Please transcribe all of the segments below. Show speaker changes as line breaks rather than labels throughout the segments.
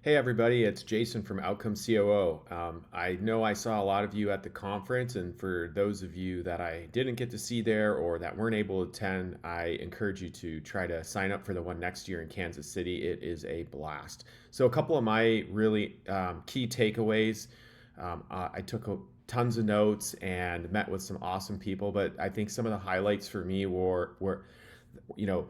Hey everybody, it's Jason from Outcome COO. I know I saw a lot of you at the conference, and for those of you that I didn't get to see there or that weren't able to attend, I encourage you to try to sign up for the one next year in Kansas City. It is a blast. So, a couple of my really key takeaways. I took tons of notes and met with some awesome people, but I think some of the highlights for me were you know,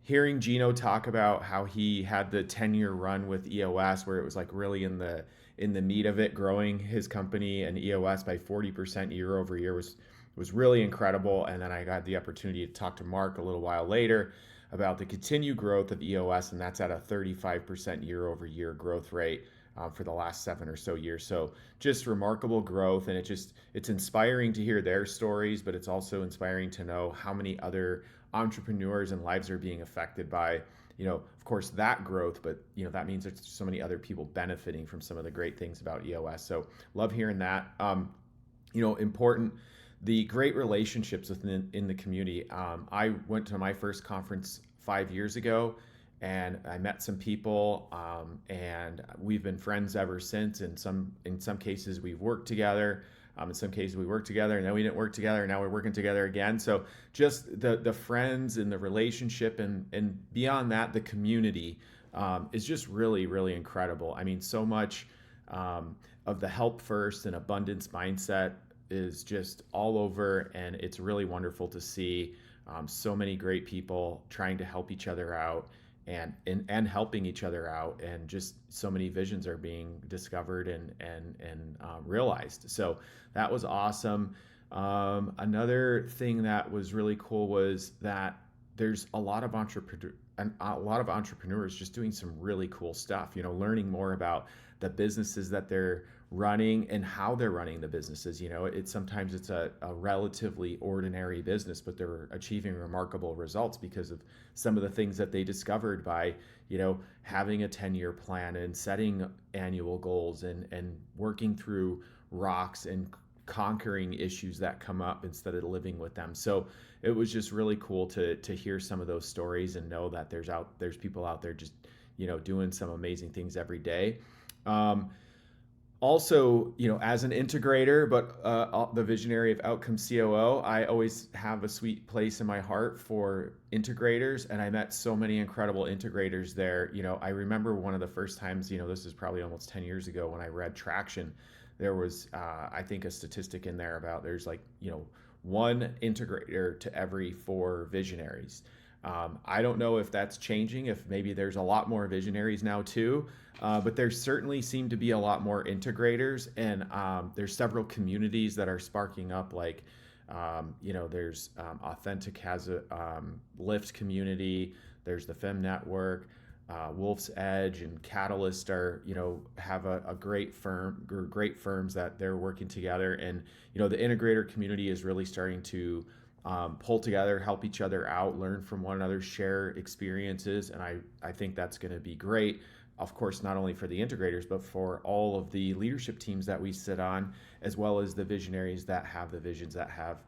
hearing Gino talk about how he had the 10-year run with EOS where it was like really in the meat of it, growing his company and EOS by 40% year over year was really incredible. And then I got the opportunity to talk to Mark a little while later about the continued growth of EOS, and that's at a 35% year over year growth rate for the last 7 or so years. So just remarkable growth, and it's inspiring to hear their stories, but it's also inspiring to know how many other entrepreneurs and lives are being affected by, of course, that growth, but that means there's so many other people benefiting from some of the great things about EOS. So love hearing that. Important, the great relationships within in the community. I went to my first conference 5 years ago, and I met some people, and we've been friends ever since. In some cases, we've worked together. In some cases, we worked together, and then we didn't work together, and now we're working together again. So just the friends and the relationship, and beyond that, the community is just really, really incredible. I mean, so much of the help first and abundance mindset is just all over, and it's really wonderful to see so many great people trying to help each other out and helping each other out, and just so many visions are being discovered and realized. So that was awesome. Another thing that was really cool was that there's a lot of entrepreneurs just doing some really cool stuff. Learning more about the businesses that they're running and how they're running the businesses. Sometimes it's a relatively ordinary business, but they're achieving remarkable results because of some of the things that they discovered by having a 10-year plan and setting annual goals and working through rocks and conquering issues that come up instead of living with them. So it was just really cool to hear some of those stories and know that there's people out there just doing some amazing things every day. Also, as an integrator, but the visionary of Outcome COO, I always have a sweet place in my heart for integrators, and I met so many incredible integrators there. I remember one of the first times, this is probably almost 10 years ago, when I read Traction. There was, I think, a statistic in there about there's like, one integrator to every four visionaries. I don't know if that's changing, if maybe there's a lot more visionaries now too, but there certainly seem to be a lot more integrators, and there's several communities that are sparking up. Like, there's Authentic has a Lyft community. There's the Fem Network. Wolf's Edge and Catalyst are, have a great great firms that they're working together, and the integrator community is really starting to pull together, help each other out, learn from one another, share experiences, and I think that's going to be great. Of course, not only for the integrators, but for all of the leadership teams that we sit on, as well as the visionaries that have the visions, that have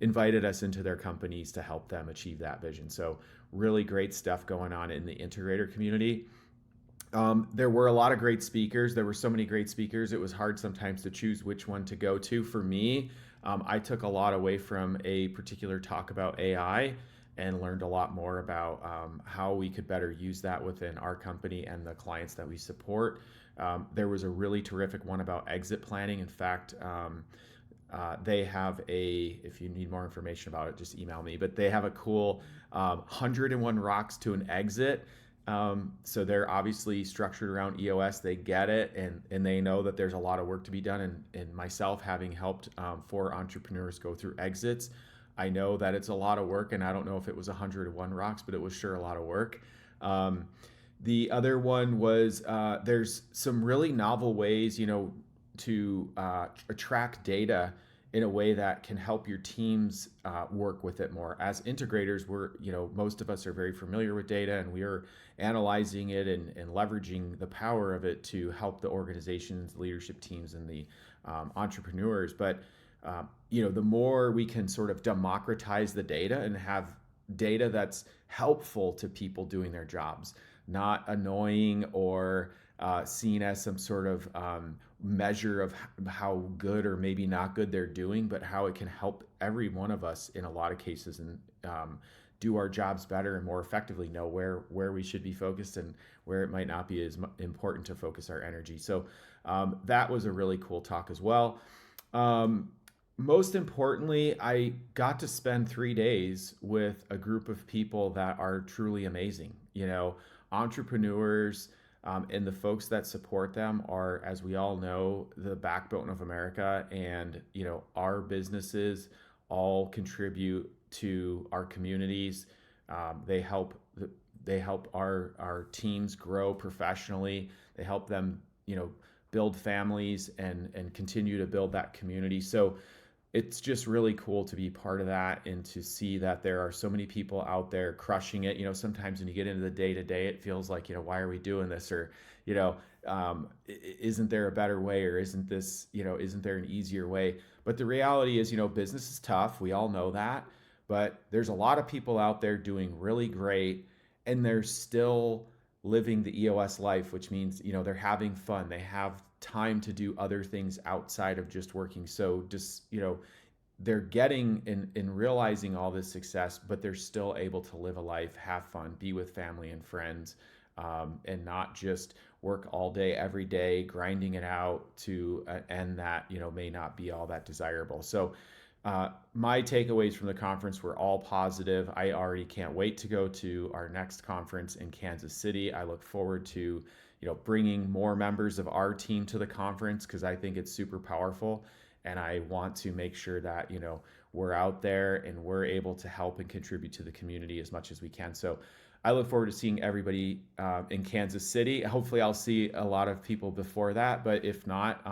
invited us into their companies to help them achieve that vision. So really great stuff going on in the integrator community. There were a lot of great speakers. There were so many great speakers. It was hard sometimes to choose which one to go to. For me, I took a lot away from a particular talk about AI and learned a lot more about how we could better use that within our company and the clients that we support. There was a really terrific one about exit planning. In fact, they have if you need more information about it, just email me. But they have a cool 101 rocks to an exit. So they're obviously structured around EOS. They get it, and they know that there's a lot of work to be done. And myself, having helped 4 entrepreneurs go through exits, I know that it's a lot of work, and I don't know if it was 101 rocks, but it was sure a lot of work. The other one was there's some really novel ways, to attract data in a way that can help your teams work with it more. As integrators, most of us are very familiar with data, and we are analyzing it and leveraging the power of it to help the organizations, leadership teams, and the entrepreneurs. But the more we can sort of democratize the data and have data that's helpful to people doing their jobs, not annoying or seen as some sort of measure of how good or maybe not good they're doing, but how it can help every one of us in a lot of cases and do our jobs better and more effectively, know where we should be focused and where it might not be as important to focus our energy. So that was a really cool talk as well. Um, Most importantly, I got to spend 3 days with a group of people that are truly amazing. Entrepreneurs, and the folks that support them are, as we all know, the backbone of America. And, our businesses all contribute to our communities. They help our teams grow professionally. They help them, build families and continue to build that community. So it's just really cool to be part of that and to see that there are so many people out there crushing it. Sometimes when you get into the day to day, it feels like, why are we doing this? Or, isn't there a better way? Or isn't there an easier way? But the reality is, business is tough. We all know that. But there's a lot of people out there doing really great, and they're still living the EOS life, which means, they're having fun. They have time to do other things outside of just working. So just, they're getting and realizing all this success, but they're still able to live a life, have fun, be with family and friends, and not just work all day, every day, grinding it out to an end that, may not be all that desirable. So my takeaways from the conference were all positive. I already can't wait to go to our next conference in Kansas City. I look forward to, bringing more members of our team to the conference because I think it's super powerful, and I want to make sure that, we're out there and we're able to help and contribute to the community as much as we can. So I look forward to seeing everybody in Kansas City. Hopefully, I'll see a lot of people before that, but if not,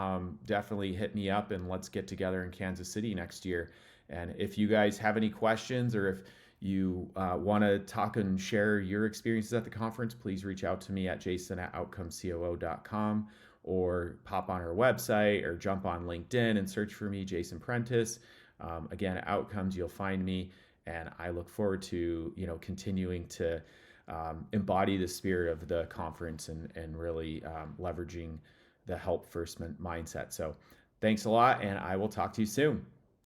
definitely hit me up and let's get together in Kansas City next year. And if you guys have any questions or if you want to talk and share your experiences at the conference, please reach out to me at jason@outcomecoo.com or pop on our website or jump on LinkedIn and search for me, Jason Prentice. Again, Outcomes, you'll find me. And I look forward to, continuing to embody the spirit of the conference and really leveraging the help first mindset. So thanks a lot, and I will talk to you soon.